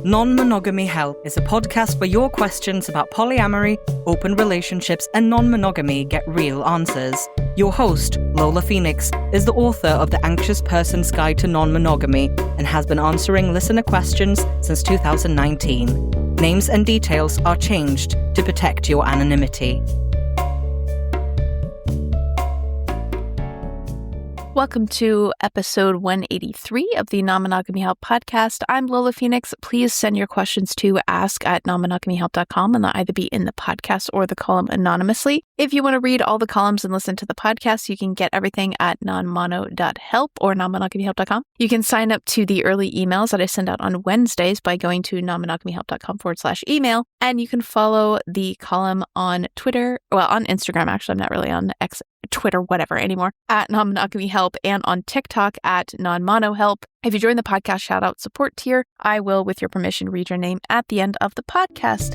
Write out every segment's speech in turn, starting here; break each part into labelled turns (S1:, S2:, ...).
S1: Non-Monogamy Help is a podcast where your questions about polyamory, open relationships, and non-monogamy get real answers. Your host, Lola Phoenix, is the author of The Anxious Person's Guide to Non-Monogamy and has been answering listener questions since 2019. Names and details are changed to protect your anonymity.
S2: Welcome to episode 183 of the Non-Monogamy Help podcast. I'm Lola Phoenix. Please send your questions to ask@nonmonogamyhelp.com and they'll either be in the podcast or the column anonymously. If you want to read all the columns and listen to the podcast, you can get everything at nonmono.help or nonmonogamyhelp.com. You can sign up to the early emails that I send out on Wednesdays by going to nonmonogamyhelp.com/email. And you can follow the column on Twitter, on Instagram, actually. I'm not really on Twitter, whatever anymore, at Non-Monogamy Help, and on TikTok at Non-Mono-Help. If you join the podcast shout-out support tier, I will, with your permission, read your name at the end of the podcast.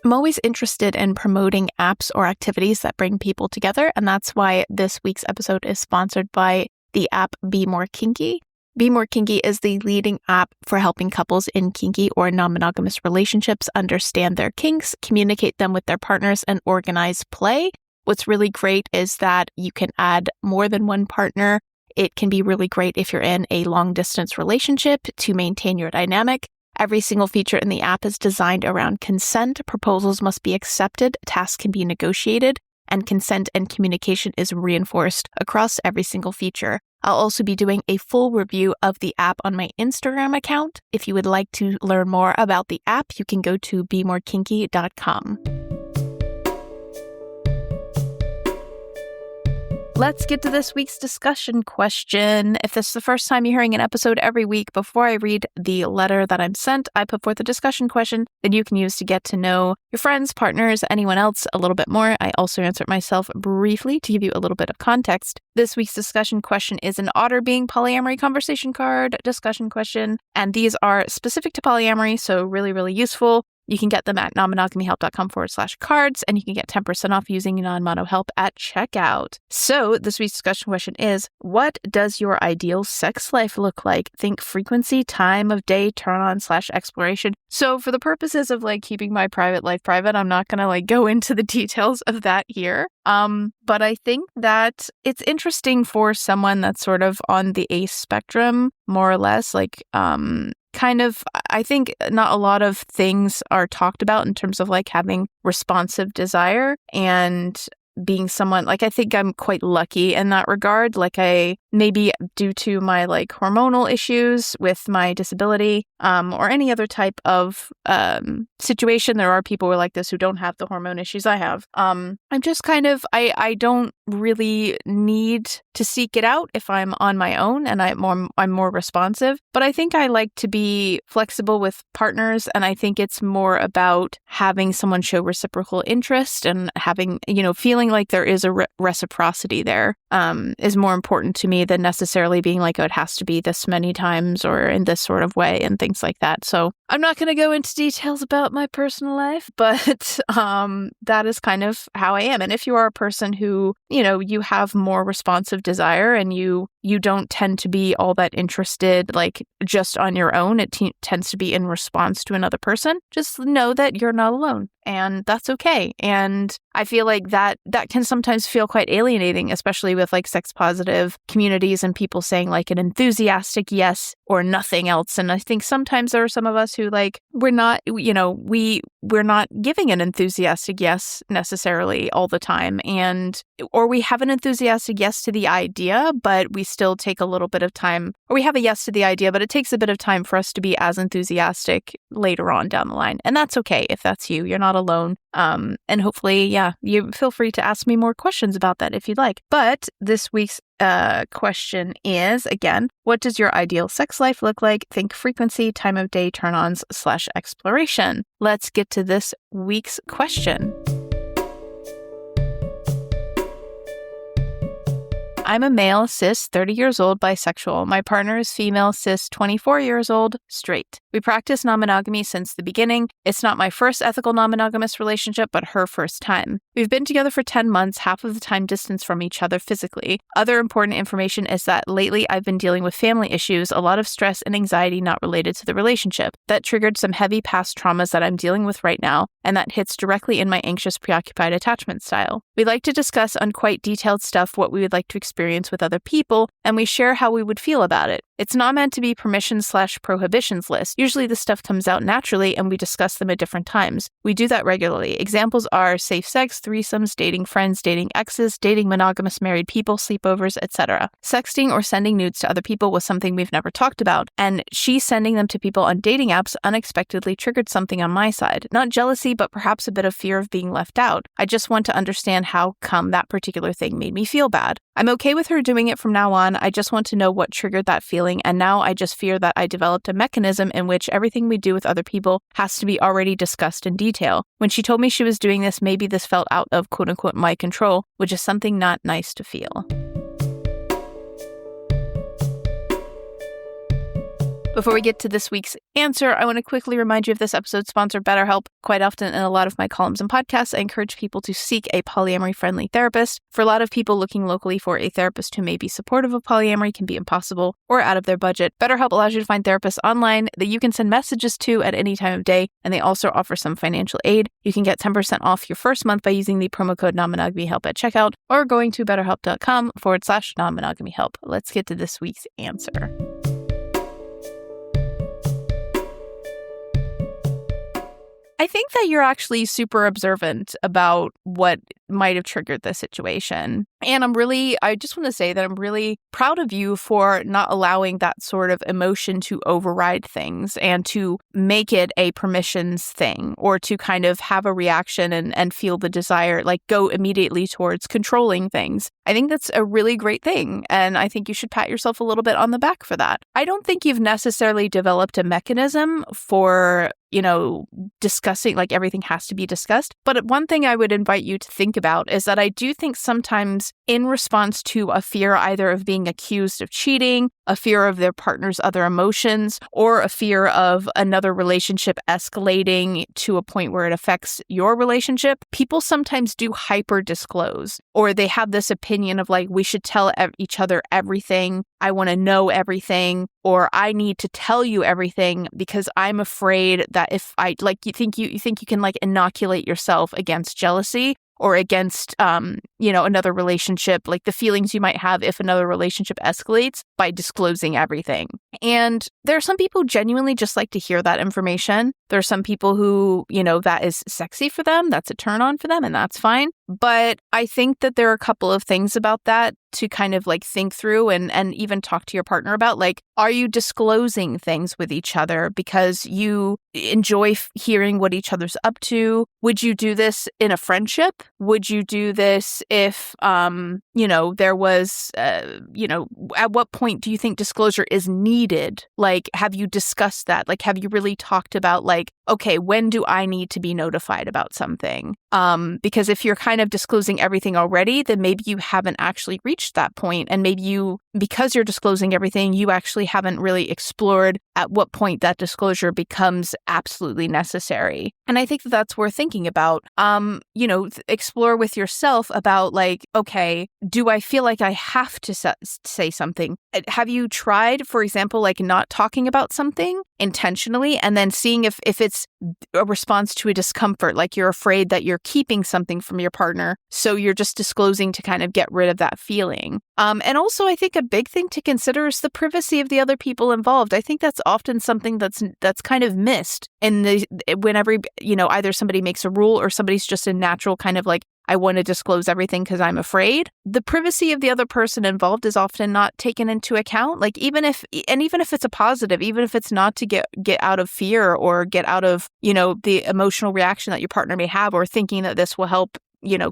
S2: I'm always interested in promoting apps or activities that bring people together, and that's why this week's episode is sponsored by the app Be More Kinky. Be More Kinky is the leading app for helping couples in kinky or non-monogamous relationships understand their kinks, communicate them with their partners, and organize play. What's really great is that you can add more than one partner. It can be really great if you're in a long-distance relationship to maintain your dynamic. Every single feature in the app is designed around consent. Proposals must be accepted, tasks can be negotiated, and consent and communication is reinforced across every single feature. I'll also be doing a full review of the app on my Instagram account. If you would like to learn more about the app, you can go to bemorekinky.com. Let's get to this week's discussion question. If this is the first time you're hearing an episode every week, before I read the letter that I'm sent, I put forth a discussion question that you can use to get to know your friends, partners, anyone else a little bit more. I also answer it myself briefly to give you a little bit of context. This week's discussion question is an Otter Being Polyamory conversation card discussion question, and these are specific to polyamory, so really, really useful. You can get them at nonmonogamyhelp.com/cards, and you can get 10% off using Non-Mono-Help at checkout. So this week's discussion question is, what does your ideal sex life look like? Think frequency, time of day, turn-on/exploration. So for the purposes of keeping my private life private, I'm not going to go into the details of that here. But I think that it's interesting for someone that's sort of on the ace spectrum, more or less, I think not a lot of things are talked about in terms of having responsive desire and being someone, I think I'm quite lucky in that regard. I maybe due to my hormonal issues with my disability, or any other type of situation. There are people who are like this who don't have the hormone issues I have. I'm just I don't really need to seek it out if I'm on my own and I'm more responsive. But I think I like to be flexible with partners, and I think it's more about having someone show reciprocal interest and having, feeling like there is a reciprocity there is more important to me than necessarily being it has to be this many times or in this sort of way and things like that. So I'm not going to go into details about my personal life, but that is kind of how I am. And if you are a person who, you have more responsive desire and you don't tend to be all that interested, just on your own, it tends to be in response to another person, just know that you're not alone. And that's okay. And I feel like that can sometimes feel quite alienating, especially with sex positive communities and people saying an enthusiastic yes or nothing else. And I think sometimes there are some of us who we're not, we're not giving an enthusiastic yes necessarily all the time. Or we have an enthusiastic yes to the idea, but we still take a little bit of time, or we have a yes to the idea, but it takes a bit of time for us to be as enthusiastic later on down the line. And that's okay if that's you. You're not alone. And hopefully, you feel free to ask me more questions about that if you'd like. But this week's question is, again, what does your ideal sex life look like? Think frequency, time of day, turn-ons/exploration. Let's get to this week's question. I'm a male, cis, 30 years old, bisexual. My partner is female, cis, 24 years old, straight. We practice non-monogamy since the beginning. It's not my first ethical non-monogamous relationship, but her first time. We've been together for 10 months, half of the time distance from each other physically. Other important information is that lately I've been dealing with family issues, a lot of stress and anxiety not related to the relationship. That triggered some heavy past traumas that I'm dealing with right now, and that hits directly in my anxious, preoccupied attachment style. We like to discuss on quite detailed stuff what we would like to experience with other people, and we share how we would feel about it. It's not meant to be permissions/prohibitions list. Usually this stuff comes out naturally and we discuss them at different times. We do that regularly. Examples are safe sex, threesomes, dating friends, dating exes, dating monogamous married people, sleepovers, etc. Sexting or sending nudes to other people was something we've never talked about, and she sending them to people on dating apps unexpectedly triggered something on my side. Not jealousy, but perhaps a bit of fear of being left out. I just want to understand how come that particular thing made me feel bad. I'm okay with her doing it from now on. I just want to know what triggered that feeling, and now I just fear that I developed a mechanism in which everything we do with other people has to be already discussed in detail. When she told me she was doing this, maybe this felt out of quote-unquote my control, which is something not nice to feel. Before we get to this week's answer, I want to quickly remind you of this episode's sponsor, BetterHelp. Quite often in a lot of my columns and podcasts, I encourage people to seek a polyamory-friendly therapist. For a lot of people, looking locally for a therapist who may be supportive of polyamory can be impossible or out of their budget. BetterHelp allows you to find therapists online that you can send messages to at any time of day, and they also offer some financial aid. You can get 10% off your first month by using the promo code non-monogamyhelp at checkout or going to betterhelp.com/non-monogamyhelp. Let's get to this week's answer. I think that you're actually super observant about what might have triggered the situation. And I just want to say that I'm really proud of you for not allowing that sort of emotion to override things and to make it a permissions thing, or to kind of have a reaction and feel the desire, like go immediately towards controlling things. I think that's a really great thing. And I think you should pat yourself a little bit on the back for that. I don't think you've necessarily developed a mechanism for, discussing, like everything has to be discussed. But one thing I would invite you to think about is that I do think sometimes in response to a fear either of being accused of cheating, a fear of their partner's other emotions, or a fear of another relationship escalating to a point where it affects your relationship, people sometimes do hyper disclose, or they have this opinion of like, we should tell each other everything. I want to know everything, or I need to tell you everything because I'm afraid that if I you think you can like inoculate yourself against jealousy or against, another relationship, like the feelings you might have if another relationship escalates by disclosing everything. And there are some people who genuinely just like to hear that information. There are some people who, that is sexy for them. That's a turn on for them, and that's fine. But I think that there are a couple of things about that to kind of like think through and even talk to your partner about. Like, are you disclosing things with each other because you enjoy hearing what each other's up to? Would you do this in a friendship? Would you do this if, there was, at what point do you think disclosure is needed? Like, have you discussed that? Like, have you really talked about like, okay, when do I need to be notified about something? Because if you're kind of disclosing everything already, then maybe you haven't actually reached that point. And maybe because you're disclosing everything, you actually haven't really explored at what point that disclosure becomes absolutely necessary. And I think that that's worth thinking about. Explore with yourself about like, okay, do I feel like I have to say something? Have you tried, for example, like not talking about something intentionally and then seeing if it's a response to a discomfort, like you're afraid that you're keeping something from your partner, so you're just disclosing to kind of get rid of that feeling. And also, I think a big thing to consider is the privacy of the other people involved. I think that's often something that's kind of missed whenever either somebody makes a rule or somebody's just a natural kind of like, I want to disclose everything because I'm afraid. The privacy of the other person involved is often not taken into account. Like even if it's a positive, even if it's not to get out of fear or get out of, the emotional reaction that your partner may have or thinking that this will help,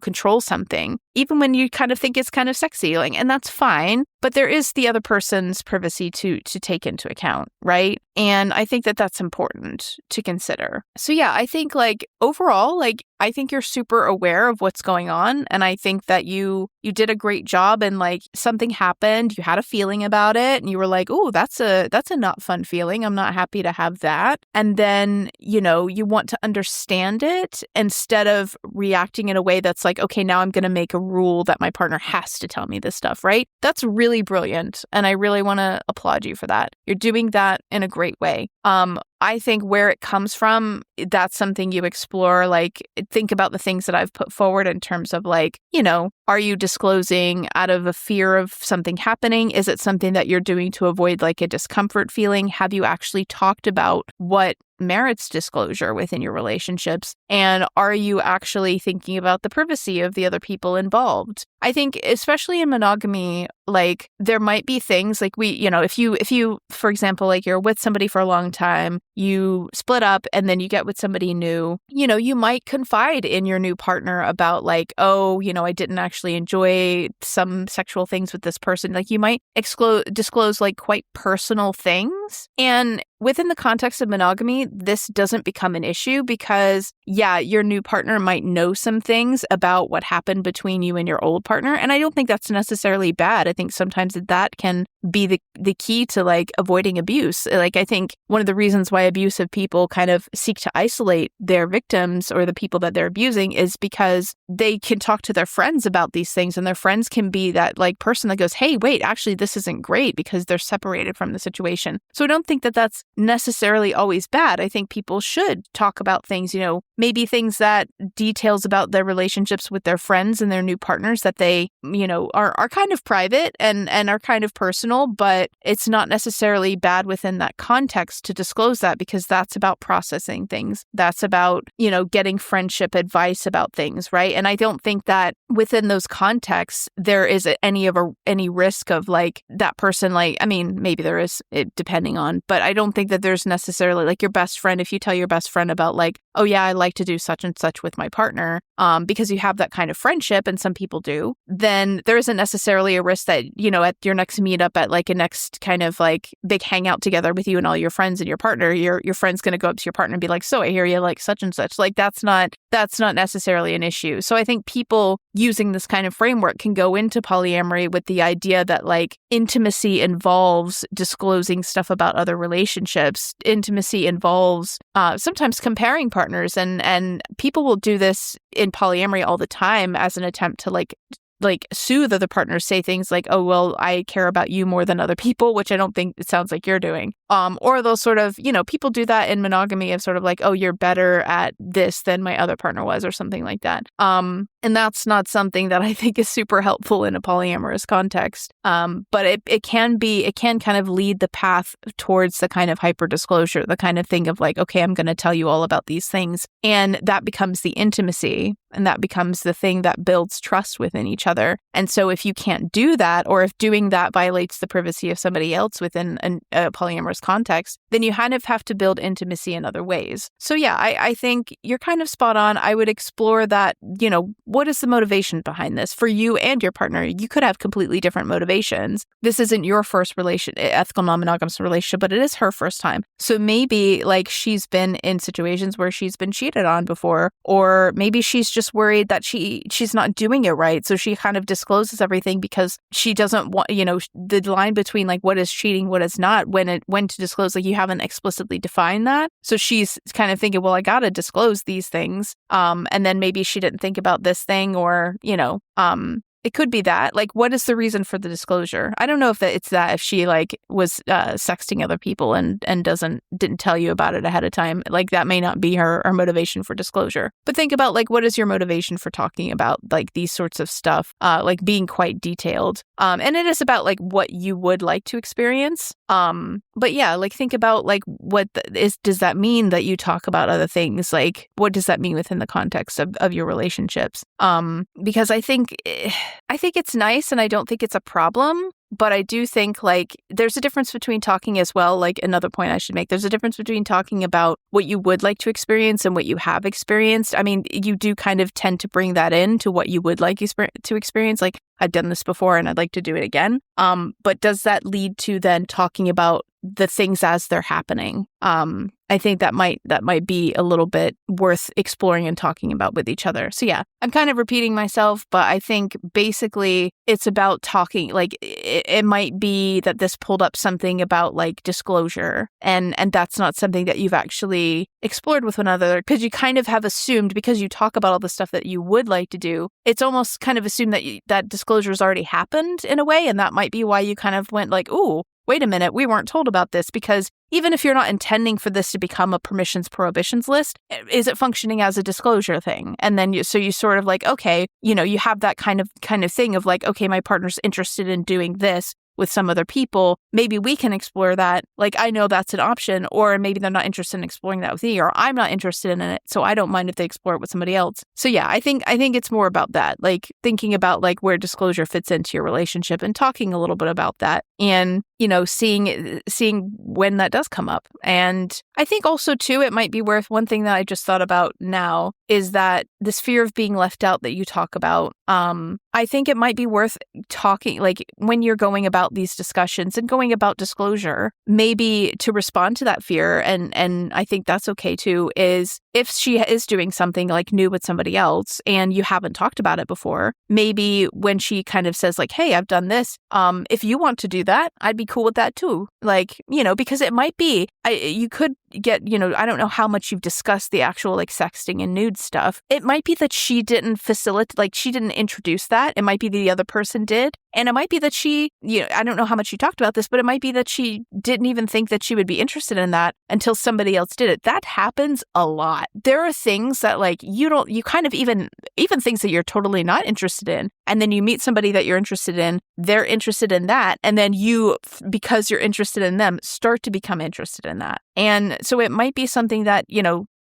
S2: control something. even when you kind of think it's kind of sexy, like, and that's fine. But there is the other person's privacy to take into account, right? And I think that that's important to consider. So yeah, I think like overall, like I think you're super aware of what's going on, and I think that you did a great job. And like something happened, you had a feeling about it, and you were like, "Oh, that's a not fun feeling. I'm not happy to have that." And then you want to understand it instead of reacting in a way that's like, "Okay, now I'm going to make a rule that my partner has to tell me this stuff." Right? That's really brilliant, and I really want to applaud you for that. You're doing that in a great way. I think where it comes from, that's something you explore. Like, think about the things that I've put forward in terms of like, are you disclosing out of a fear of something happening? Is it something that you're doing to avoid like a discomfort feeling? Have you actually talked about what merits disclosure within your relationships? And are you actually thinking about the privacy of the other people involved? I think especially in monogamy, like there might be things like if you, for example, like you're with somebody for a long time, you split up and then you get with somebody new, you might confide in your new partner about like, oh, I didn't actually enjoy some sexual things with this person. Like you might disclose like quite personal things. And within the context of monogamy, this doesn't become an issue because, yeah, your new partner might know some things about what happened between you and your old partner. And I don't think that's necessarily bad. I think sometimes that can be the key to like avoiding abuse. Like I think one of the reasons why abusive people kind of seek to isolate their victims or the people that they're abusing is because they can talk to their friends about these things, and their friends can be that like person that goes, hey, wait, actually, this isn't great, because they're separated from the situation. So I don't think that that's necessarily always bad. I think people should talk about things, maybe things that details about their relationships with their friends and their new partners that they, are kind of private and are kind of personal, but it's not necessarily bad within that context to disclose that, because that's about processing things. That's about, getting friendship advice about things, right? And I don't think that within those contexts, there is any risk of like that person, like, I mean, maybe there is, it depending on, but I don't think that there's necessarily like your best friend, if you tell your best friend about like, oh yeah, I like to do such and such with my partner, because you have that kind of friendship, and some people do, then there isn't necessarily a risk that, at your next meetup, at like a next kind of like big hangout together with you and all your friends and your partner, your friend's going to go up to your partner and be like, so I hear you like such and such. Like that's not necessarily an issue. So I think people using this kind of framework can go into polyamory with the idea that like intimacy involves disclosing stuff about other relationships. Intimacy involves sometimes comparing partners, and people will do this in polyamory all the time as an attempt to like soothe other partners, say things like, oh, well, I care about you more than other people, which I don't think it sounds like you're doing. Or they'll sort of, people do that in monogamy of sort of like, oh, you're better at this than my other partner was, or something like that. And that's not something that I think is super helpful in a polyamorous context. But it can kind of lead the path towards the kind of hyper disclosure, the kind of thing of like, okay, I'm going to tell you all about these things. And that becomes the intimacy, and that becomes the thing that builds trust within each other. And so if you can't do that, or if doing that violates the privacy of somebody else within a polyamorous context, then you kind of have to build intimacy in other ways. So yeah, I think you're kind of spot on. I would explore that, what is the motivation behind this for you and your partner? You could have completely different motivations. This isn't your first ethical non-monogamous relationship, but it is her first time. So maybe like she's been in situations where she's been cheated on before, or maybe she's just worried that she's not doing it right. So she kind of discloses everything because she doesn't want, the line between like what is cheating, what is not, when to disclose, like you haven't explicitly defined that. So she's kind of thinking, well, I got to disclose these things. And then maybe she didn't think about this thing, or, it could be that. Like, what is the reason for the disclosure? I don't know if she like was sexting other people and didn't tell you about it ahead of time. Like that may not be her motivation for disclosure. But think about like, what is your motivation for talking about like these sorts of stuff? Like being quite detailed. And it is about like what you would like to experience. But yeah, like think about like does that mean that you talk about other things? Like what does that mean within the context of your relationships? Because I think it's nice, and I don't think it's a problem But I do think like there's a difference between talking as well. Like another point I should make, there's a difference between talking about what you would like to experience and what you have experienced. I mean, you do kind of tend to bring that into what you would like to experience. Like I've done this before and I'd like to do it again. But does that lead to then talking about the things as they're happening? I think that might be a little bit worth exploring and talking about with each other. So yeah, I'm kind of repeating myself, but I think basically it's about talking. Like it might be that this pulled up something about like disclosure, and that's not something that you've actually explored with one another, because you kind of have assumed, because you talk about all the stuff that you would like to do, it's almost kind of assumed that that disclosure has already happened in a way, and that might be why you kind of went like, ooh, wait a minute, we weren't told about this. Because even if you're not intending for this to become a permissions prohibitions list, is it functioning as a disclosure thing? And then you sort of like, okay, you have that kind of thing of like, okay, my partner's interested in doing this with some other people. Maybe we can explore that. Like, I know that's an option, or maybe they're not interested in exploring that with me, or I'm not interested in it, so I don't mind if they explore it with somebody else. So yeah, I think it's more about that, like thinking about like where disclosure fits into your relationship and talking a little bit about that, and seeing when that does come up. And I think also too, it might be worth, one thing that I just thought about now is that this fear of being left out that you talk about, I think it might be worth talking, like when you're going about these discussions and going about disclosure, maybe to respond to that fear, and I think that's okay too, is if she is doing something like new with somebody else and you haven't talked about it before, maybe when she kind of says like, hey, I've done this, if you want to do that, I'd be cool with that too. Like, because it might be, you could get, I don't know how much you've discussed the actual like sexting and nude stuff. It might be that she didn't facilitate, like she didn't introduce that. It might be the other person did. And it might be that she, I don't know how much you talked about this, but it might be that she didn't even think that she would be interested in that until somebody else did it. That happens a lot. There are things that like you kind of even things that you're totally not interested in. And then you meet somebody that you're interested in, they're interested in that. And then you, because you're interested in them, start to become interested in that. And so it might be something that,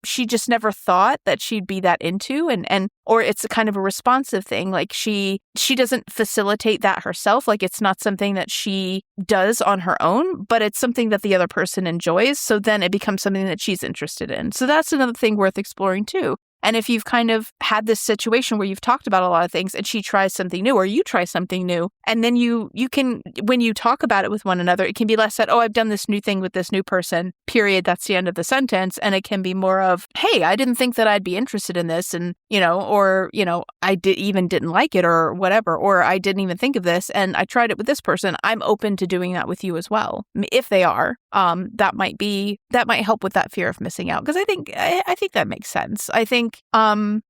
S2: she just never thought that she'd be that into, and or it's a kind of a responsive thing. Like she doesn't facilitate that herself. Like it's not something that she does on her own, but it's something that the other person enjoys. So then it becomes something that she's interested in. So that's another thing worth exploring too. And if you've kind of had this situation where you've talked about a lot of things and she tries something new or you try something new, and then you can, when you talk about it with one another, it can be less that, oh, I've done this new thing with this new person, period. That's the end of the sentence. And it can be more of, hey, I didn't think that I'd be interested in this. And, I didn't like it or whatever, or I didn't even think of this and I tried it with this person. I'm open to doing that with you as well. If they are, that might help with that fear of missing out. Because I think that makes sense. I think, I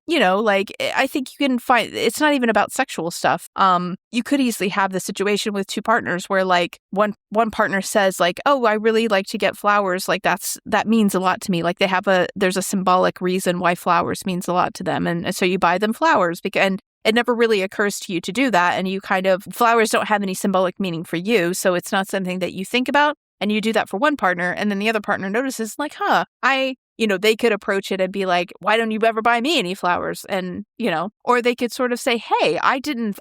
S2: think you can find, it's not even about sexual stuff. You could easily have the situation with two partners where like one partner says like, oh, I really like to get flowers. Like that means a lot to me. Like there's a symbolic reason why flowers means a lot to them. And so you buy them flowers and it never really occurs to you to do that. And you flowers don't have any symbolic meaning for you. So it's not something that you think about. And you do that for one partner, and then the other partner notices like, they could approach it and be like, why don't you ever buy me any flowers? And, or they could sort of say, hey, I didn't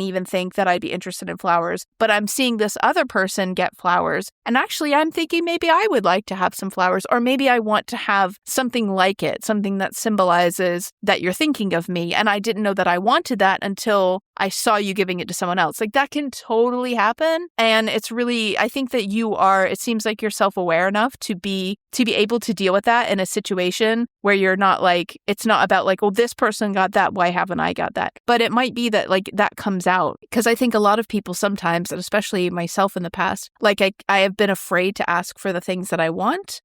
S2: even think that I'd be interested in flowers, but I'm seeing this other person get flowers. And actually, I'm thinking maybe I would like to have some flowers, or maybe I want to have something like it, something that symbolizes that you're thinking of me. And I didn't know that I wanted that until I saw you giving it to someone else. Like that can totally happen. And it's really, I think that it seems like you're self-aware enough to be able to deal with that in a situation where you're not like, it's not about like, oh, this person got that, why haven't I got that? But it might be that like that comes out. Because I think a lot of people sometimes, and especially myself in the past, like I have been afraid to ask for the things that I want.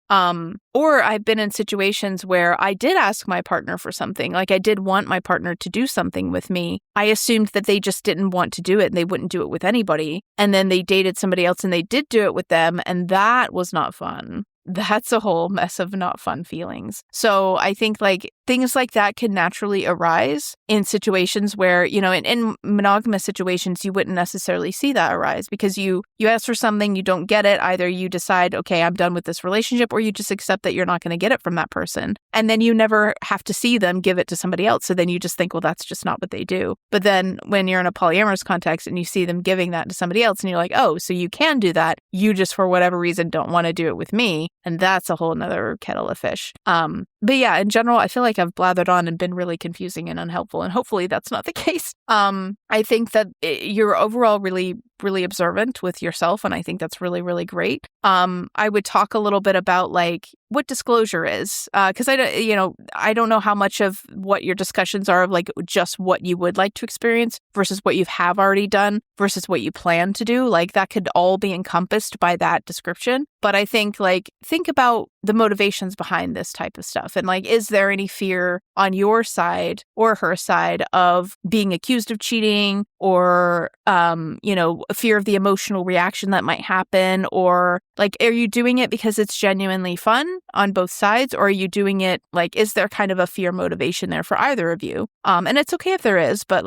S2: Or I've been in situations where I did ask my partner for something. Like I did want my partner to do something with me. I assumed that they just didn't want to do it and they wouldn't do it with anybody. And then they dated somebody else and they did do it with them. And that was not fun. That's a whole mess of not fun feelings. So I think like things like that can naturally arise in situations where, in monogamous situations, you wouldn't necessarily see that arise because you ask for something, you don't get it. Either you decide, okay, I'm done with this relationship, or you just accept that you're not going to get it from that person. And then you never have to see them give it to somebody else. So then you just think, well, that's just not what they do. But then when you're in a polyamorous context and you see them giving that to somebody else and you're like, oh, so you can do that. You just, for whatever reason, don't want to do it with me. And that's a whole nother kettle of fish. But yeah, in general, I feel like I've blathered on and been really confusing and unhelpful. And hopefully that's not the case. I think that you're overall really, really observant with yourself. And I think that's really, really great. I would talk a little bit about like what disclosure is, because I don't know how much of what your discussions are of like just what you would like to experience versus what you have already done versus what you plan to do. Like that could all be encompassed by that description. But I think think about the motivations behind this type of stuff. And like, is there any fear on your side or her side of being accused of cheating or, a fear of the emotional reaction that might happen? Or like, are you doing it because it's genuinely fun on both sides? Or are you doing it like, is there kind of a fear motivation there for either of you? And it's okay if there is, but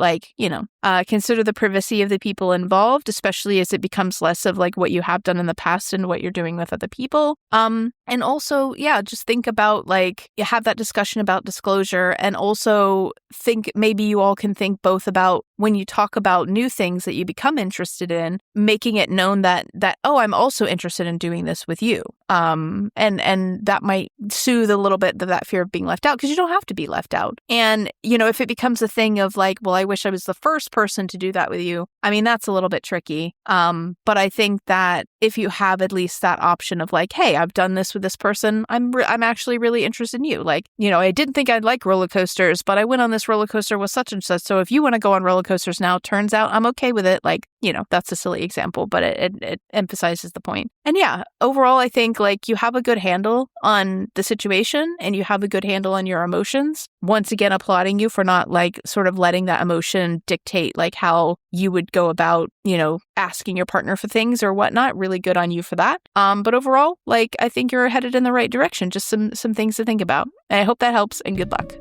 S2: consider the privacy of the people involved, especially as it becomes less of like what you have done in the past and what you're doing with other people. And also, just think about like, you have that discussion about disclosure, and also think maybe you all can think both about when you talk about new things that you become interested in, making it known that, oh, I'm also interested in doing this with you. And that might soothe a little bit of that fear of being left out, because you don't have to be left out. And, if it becomes a thing of like, well, I wish I was the first person to do that with you, I mean, that's a little bit tricky. But I think that if you have at least that option of like, hey, I've done this with this person, I'm actually really interested in you. Like, I didn't think I'd like roller coasters, but I went on this roller coaster with such and such. So if you want to go on roller coasters now, turns out I'm okay with it. Like, that's a silly example, but it emphasizes the point. And yeah, overall, I think like you have a good handle on the situation and you have a good handle on your emotions. Once again, applauding you for not like sort of letting that emotion dictate like how you would go about, asking your partner for things or whatnot. Really good on you for that. But overall, like I think you're headed in the right direction. Just some things to think about. And I hope that helps, and good luck.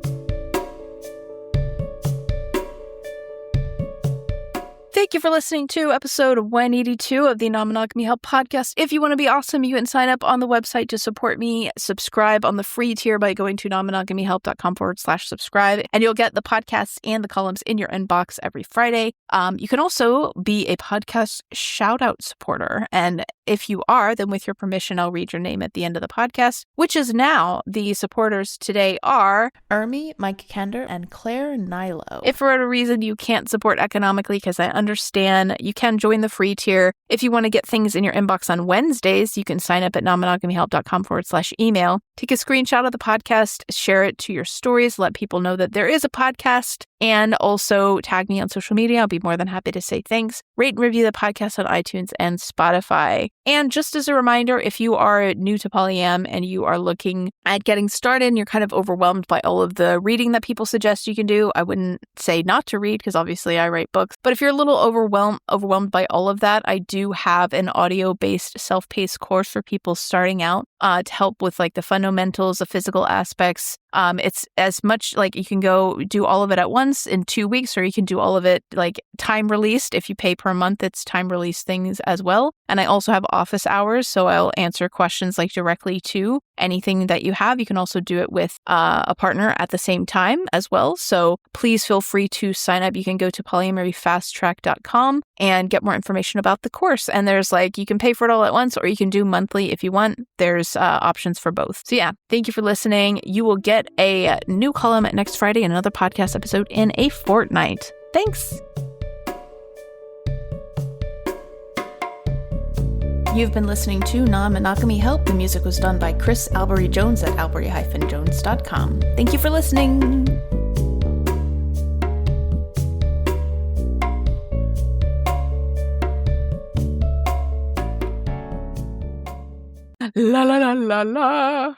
S2: Thank you for listening to episode 182 of the Non-Monogamy Help podcast. If you want to be awesome, you can sign up on the website to support me. Subscribe on the free tier by going to nonmonogamyhelp.com/subscribe, and you'll get the podcasts and the columns in your inbox every Friday. You can also be a podcast shout-out supporter. And if you are, then with your permission, I'll read your name at the end of the podcast, which is now. The supporters today are Ermi, Mike Kender, and Claire Nilo. If for whatever reason you can't support economically, because I understand, you can join the free tier. If you want to get things in your inbox on Wednesdays, you can sign up at nonmonogamyhelp.com/email. Take a screenshot of the podcast, share it to your stories, let people know that there is a podcast, and also tag me on social media. I'll be more than happy to say thanks. Rate and review the podcast on iTunes and Spotify. And just as a reminder, if you are new to Polyam and you are looking at getting started and you're kind of overwhelmed by all of the reading that people suggest you can do, I wouldn't say not to read, because obviously I write books. But if you're a little overwhelmed by all of that, I do have an audio-based self-paced course for people starting out to help with like the fundamentals, the physical aspects. It's as much like you can go do all of it at once in 2 weeks, or you can do all of it like time released. If you pay per month, it's time released things as well. And I also have office hours, so I'll answer questions like directly to anything that you have. You can also do it with a partner at the same time as well. So please feel free to sign up. You can go to polyamoryfasttrack.com and get more information about the course. And there's like, you can pay for it all at once, or you can do monthly if you want. There's options for both. So yeah, thank you for listening. You will get a new column next Friday and another podcast episode in a fortnight. Thanks. You've been listening to Non-Monogamy Help. The music was done by Chris Albury Jones at albury-jones.com. Thank you for listening. La la la la la.